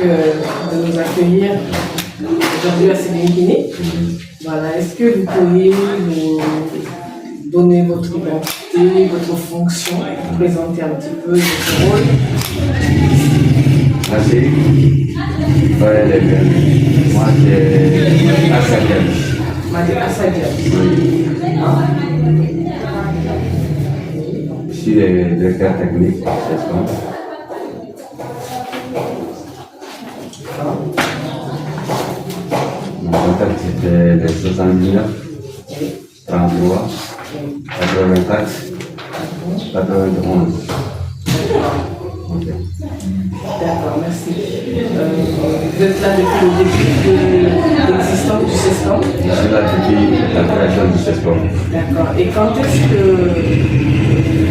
de nous accueillir aujourd'hui à Sélénkini. Voilà, est-ce que vous pourriez nous donner votre identité, votre fonction, vous présenter un petit peu votre rôle? Merci. Ouais, moi, c'est Assadia. Madé Assadia. Je suis le directeur technique de CESCOM. Mon contact c'était le 79, 33, 84, 91. Okay. D'accord, merci. Vous êtes là depuis le début de l'existence du CESCOM? Je suis là depuis la création du CESCOM. D'accord. Et quand est-ce que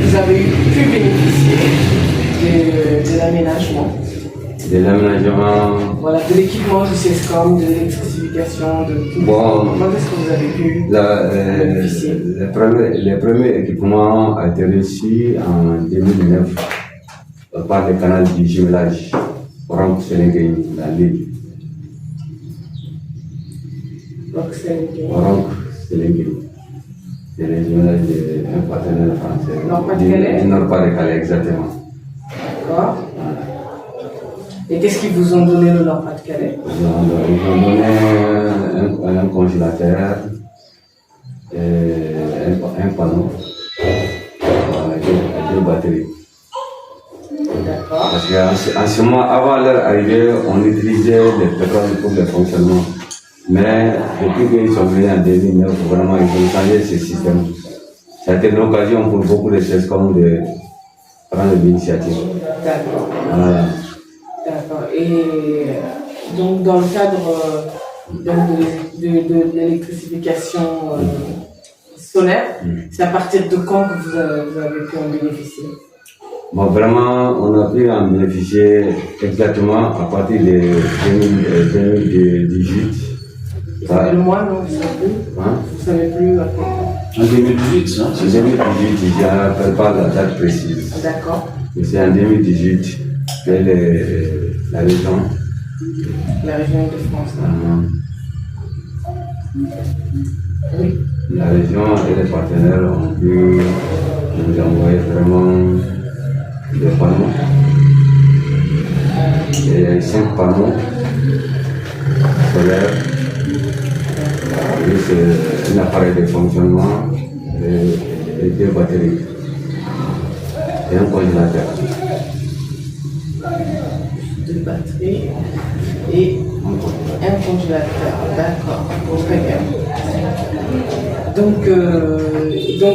vous avez pu bénéficier de l'aménagement? De l'aménagement. Voilà, de l'équipement du CESCOM, de l'électrification, de tout. Bon, Quand est-ce que vous avez pu bénéficier? le premier équipement a été reçu en 2009 par le canal du jumelage Orange Sénégal, la Lille. Orange Sénégal. C'est le jumelage d'un partenaire français. Nord-Pas-de-Calais? Du Nord-Pas-de-Calais, exactement. D'accord. Et qu'est-ce qu'ils vous ont donné le Nord-Pas-de-Calais? Ils ont donné un congélateur, un panneau, deux batteries. D'accord. Parce qu'en ce moment, avant leur arrivée, on utilisait le pétrole pour le fonctionnement. Mais depuis qu'ils sont venus en 2009, vraiment, ils ont changé ce système. Ça a été l'occasion pour beaucoup de CESCOM de prendre l'initiative. D'accord. Voilà. D'accord. Et donc, dans le cadre de l'électrification solaire, c'est à partir de quand que vous avez pu en bénéficier? Bon, vraiment, on a pu en bénéficier exactement à partir de 2018. Vous savez le mois, non? Vous ne savez plus? Hein? Vous ne savez plus à quel temps? En 2018, ça? En 2018, je ne rappelle pas la date précise. D'accord. Mais c'est en 2018 que la région. La région de France. Oui. La région et les partenaires ont pu nous envoyer vraiment des panneaux. Et 5 panneaux solaires. C'est un appareil de fonctionnement et 2 batteries. Et un congélateur. 2 batteries et un congélateur. D'accord. Très bien. Donc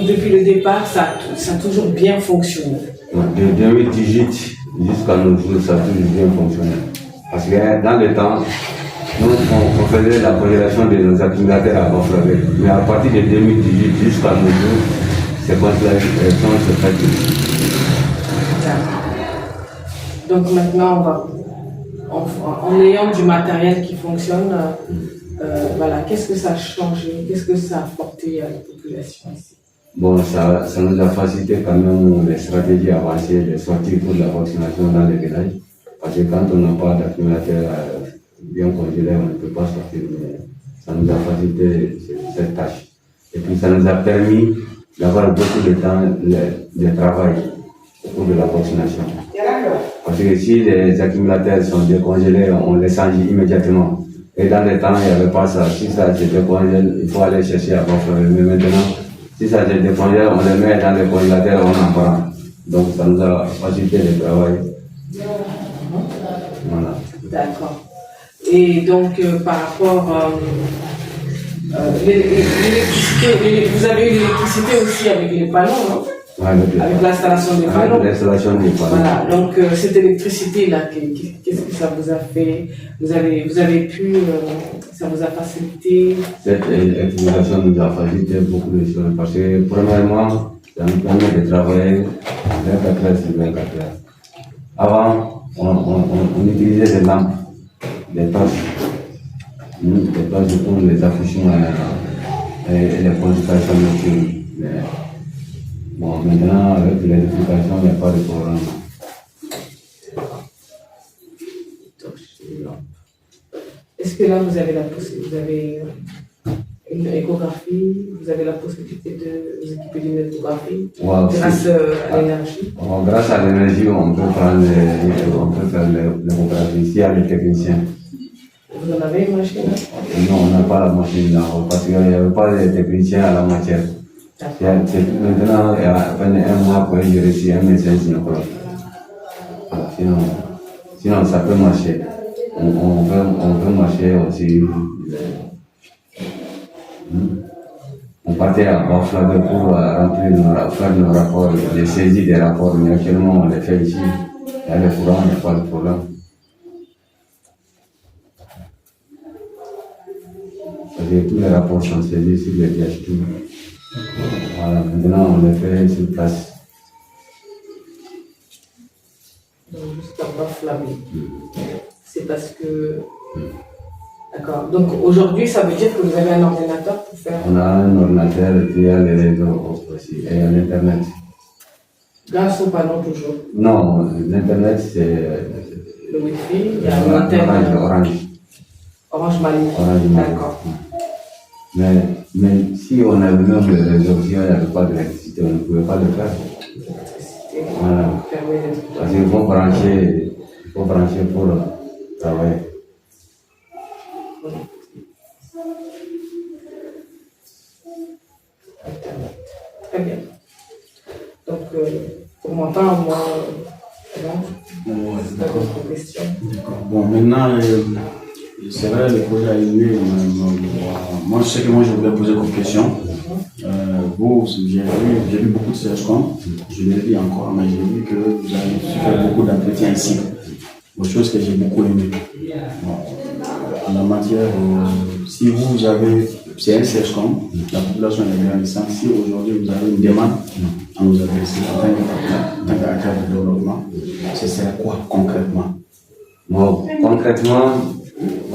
depuis le départ, ça a toujours bien fonctionné. De 2018 jusqu'à nos jours, ça a toujours bien fonctionné. Parce que dans le temps, nous, on faisait la congélation de nos accumulateurs à Gonflavé. Mais à partir de 2018 jusqu'à nos jours, ces congélations se pratiquent. Donc maintenant, en ayant du matériel qui fonctionne, voilà, qu'est-ce que ça a changé? Qu'est-ce que ça a apporté à la population ici? Bon, ça nous a facilité quand même les stratégies avancées, les sorties pour la vaccination dans les villages. Parce que quand on n'a pas d'accumulateur bien congelé, on ne peut pas sortir. Mais ça nous a facilité cette tâche. Et puis ça nous a permis d'avoir beaucoup de temps de travail au cours de la vaccination. Parce que si les accumulateurs sont décongelés, on les change immédiatement. Et dans le temps, il n'y avait pas ça. Si ça se décongèle, il faut aller chercher à Gonflavé. Mais maintenant, si ça se décongèle, on les met dans le congélateur, on en prend. Donc ça nous a facilité le travail. Voilà. D'accord. Et donc, par rapport l'électricité, vous avez eu l'électricité aussi avec les panneaux, non? Ouais, avec l'installation des panneaux. Avec l'installation des panneaux. Voilà, donc cette électricité-là, qu'est-ce que ça vous a fait? Vous avez pu, ça vous a facilité? Cette utilisation nous a facilité beaucoup de choses parce que, premièrement, ça nous permet de travailler 24 heures sur 24 heures. Avant, on utilisait des lampes, des torches pour les accouchements et les consultations nocturnes. Bon, maintenant, avec l'électrification, il n'y a pas de problème. lampe. Est-ce que là, vous avez la possibilité, vous avez une échographie, vous avez la possibilité de vous équiper d'une échographie grâce à l'énergie? Grâce à l'énergie, on peut faire l'échographie ici avec les techniciens. Vous en avez une machine? Non, on n'a pas la machine là, parce qu'il n'y avait pas de techniciens à la matière. Maintenant, il y a à peine un mois que j'ai reçu un médecin gynécologue. Sinon, ça peut marcher. On peut marcher aussi. On partait à Baflabe pour faire nos rapports, les saisies des rapports, mais actuellement on les fait ici. Il y a le courant, il n'y a pas de problème. Tous les rapports sont saisis sur les DHT. Voilà, maintenant on les fait sur place. Donc, jusqu'à Baflabe. C'est parce que. D'accord. Donc aujourd'hui, ça veut dire que vous avez un ordinateur pour faire. On a un ordinateur et puis il y a les réseaux aussi et l'internet. Grâce au panneau toujours. Non, l'internet c'est. Le Wi-Fi, il y a l'antenne. Orange Mali. D'accord. Mais si on avait même le réseau, si on n'avait pas d'électricité, on ne pouvait pas le faire. Voilà. Parce qu'il faut brancher pour travailler. Très bien. Donc, pour ma part, moi, c'est pas d'autres questions. D'accord. Bon, maintenant, c'est vrai, le projet a évolué. Moi, je sais que je voulais poser comme question. Vous, j'ai vu beaucoup de CHCOM. Je l'ai vu encore, mais j'ai vu que vous avez fait beaucoup d'entretiens ici. Une chose que j'ai beaucoup aimé. Bon. En la matière, si vous avez, c'est un CHCOM, la population est grandissante. Si aujourd'hui vous avez une demande à nous adresser en tant qu'acteur de développement, ce serait quoi concrètement? Bon, concrètement,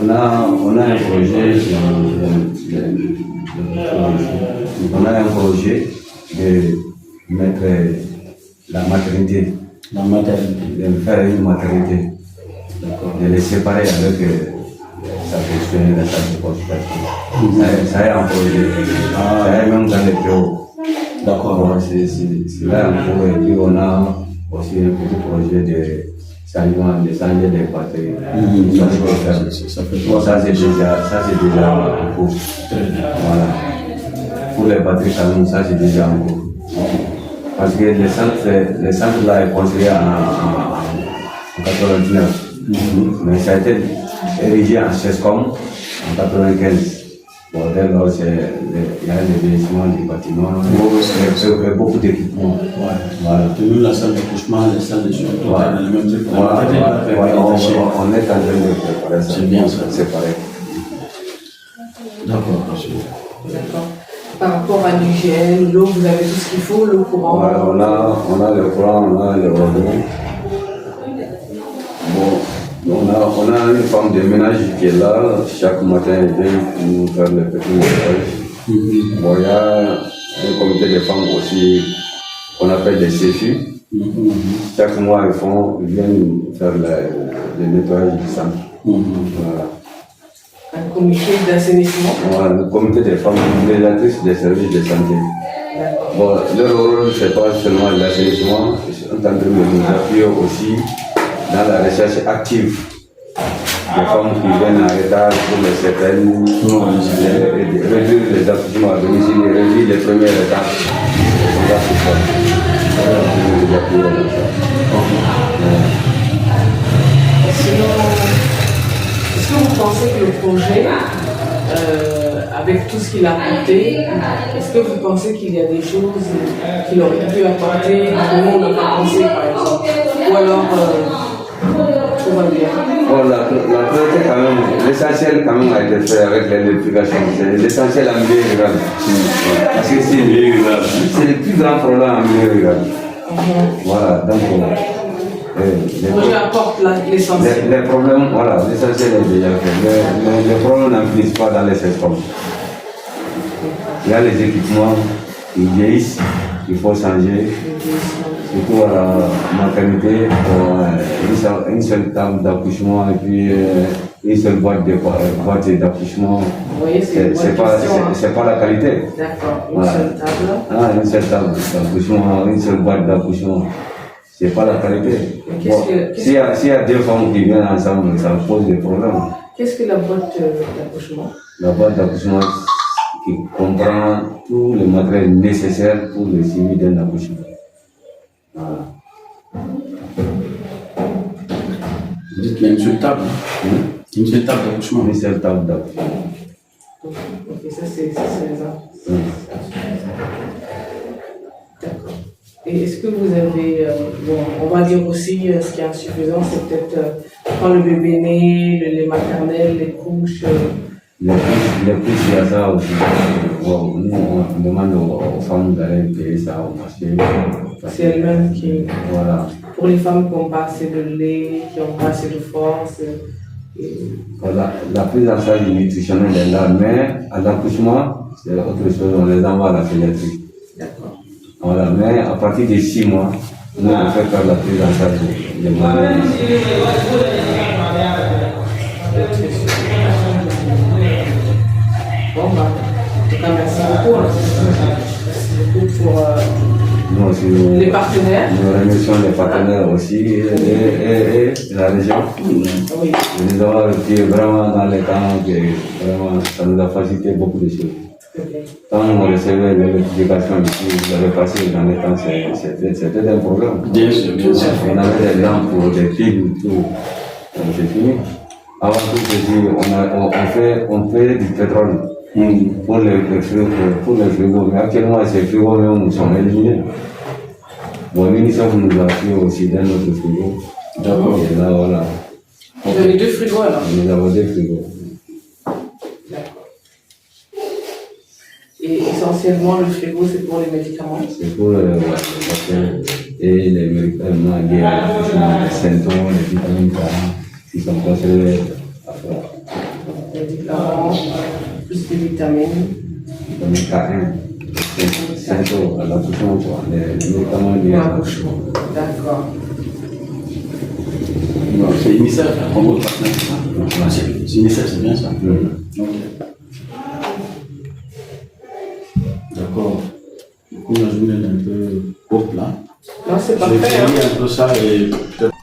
on a un projet, de mettre la maternité, de faire une maternité, de les séparer avec sa gestion, la salle de consultation. Ça est un projet, ça est même dans les bureaux. D'accord, c'est là un peu, et puis on a aussi un petit projet de changer des batteries. Ça c'est déjà en cours. Voilà. Pour les batteries, ça c'est déjà en cours. Parce que le centre là est construit en 99. Mais ça a été érigé en CESCOM en 95. Bon, dès lors, il y a le vieillissement du bâtiment, et beaucoup d'équipements. Voilà. Nous, la salle d'accouchement, la salle de soins, on est le même truc. On est en train de préparer ça. C'est bien ça. C'est pareil. D'accord. D'accord. Par rapport à l'hygiène, l'eau, vous avez tout ce qu'il faut, le courant? Voilà, on a le courant, on a le robinet. Bon, on a une femme de ménage qui est là, chaque matin elle vient nous faire le petit ménage. Bon, il y a un comité de femmes aussi qu'on appelle des CFU. Chaque mois ils viennent faire le nettoyage du centre. Voilà. Un comité d'assainissement? Voilà, le comité des femmes réalisatrices des services de santé. Bon, leur rôle, ce n'est pas seulement l'assainissement, ils sont en train de nous appuyer aussi dans la recherche active des femmes qui viennent en retard pour les certaines, réduire les accouchements à domicile et réduire les premiers retards. Est-ce que vous pensez que le projet, avec tout ce qu'il a apporté, est-ce que vous pensez qu'il y a des choses qu'il aurait pu apporter que nous on n'a pas pensé, par exemple? Ou alors, tout va bien? Bon, la priorité quand même, l'essentiel quand même a été fait avec l'électrification. C'est l'essentiel en milieu rural. Parce que c'est le plus grand problème en milieu rural. Voilà, donc le projet apporte l'essentiel. Les problèmes, voilà, l'essentiel est déjà fait. Les problèmes n'en finissent pas dans les secteurs. Il y a les équipements qui vieillissent, il faut changer. Surtout à la maternité, une seule table d'accouchement et puis une seule boîte d'accouchement. Oui, c'est pas la qualité. D'accord, une seule table. Ah, une seule table d'accouchement, une seule boîte d'accouchement. C'est pas la qualité. Bon, s'il y a deux femmes qui viennent ensemble, ça pose des problèmes. Qu'est-ce que la boîte d'accouchement? La boîte d'accouchement qui comprend tout le matériel nécessaire pour le suivi d'un accouchement. Voilà. Vous dites qu'il y a une seule table. Une seule table d'accouchement. Une seule table d'accouchement. Ok, ça c'est les infos. D'accord. Et est-ce que vous avez, on va dire aussi ce qui est insuffisant, c'est peut-être quand le bébé naît, le lait maternel, les couches. Les couches, il y a ça aussi. Bon, nous, on demande aux femmes d'aller payer ça au marché. C'est elles-mêmes qui. Voilà. Pour les femmes qui n'ont pas assez de lait, qui n'ont pas assez de force. Voilà. La prise en charge nutritionnelle est là, mais à l'accouchement, c'est autre chose, on les envoie à la pédiatrie. D'accord. Voilà, mais à partir de 6 mois, nous, on fait faire la prise en charge des mamans. Bon, bah, en tout cas, merci beaucoup. Merci beaucoup pour Nous aussi, les partenaires. nous remercions les partenaires aussi et la région. Oui. Nous avons été vraiment dans les temps que vraiment, ça nous a facilité beaucoup de choses. Quand on recevait l'électrification ici, vous avez passé dans les temps, c'était un problème. Bien sûr, bien sûr. On avait des lampes, des piles, tout. C'est fini. Avant tout, on fait du pétrole pour les frigos. Mais actuellement, ces frigos même sont éliminés. Bon, l'UNICEF nous a fait aussi dans notre frigo. D'accord. Et là, voilà. Vous avez 2 frigos alors? Nous avons des frigos. D'accord. Et essentiellement, le frigo, c'est pour les médicaments? C'est pour les vaccins et les médicaments liés à l'accouchement, les symptômes, les vitamines K qui sont conservés à faire. Médicaments, plus des vitamines. Vitamine K1, symptômes à l'accouchement, les médicaments liés à l'accouchement. D'accord. C'est UNICEF, comme votre partenaire. C'est UNICEF, c'est bien ça. Ok. D'accord. Du coup, la journée est un peu courte là. Non, c'est Je vais parfait. finir un peu ça et peut-être.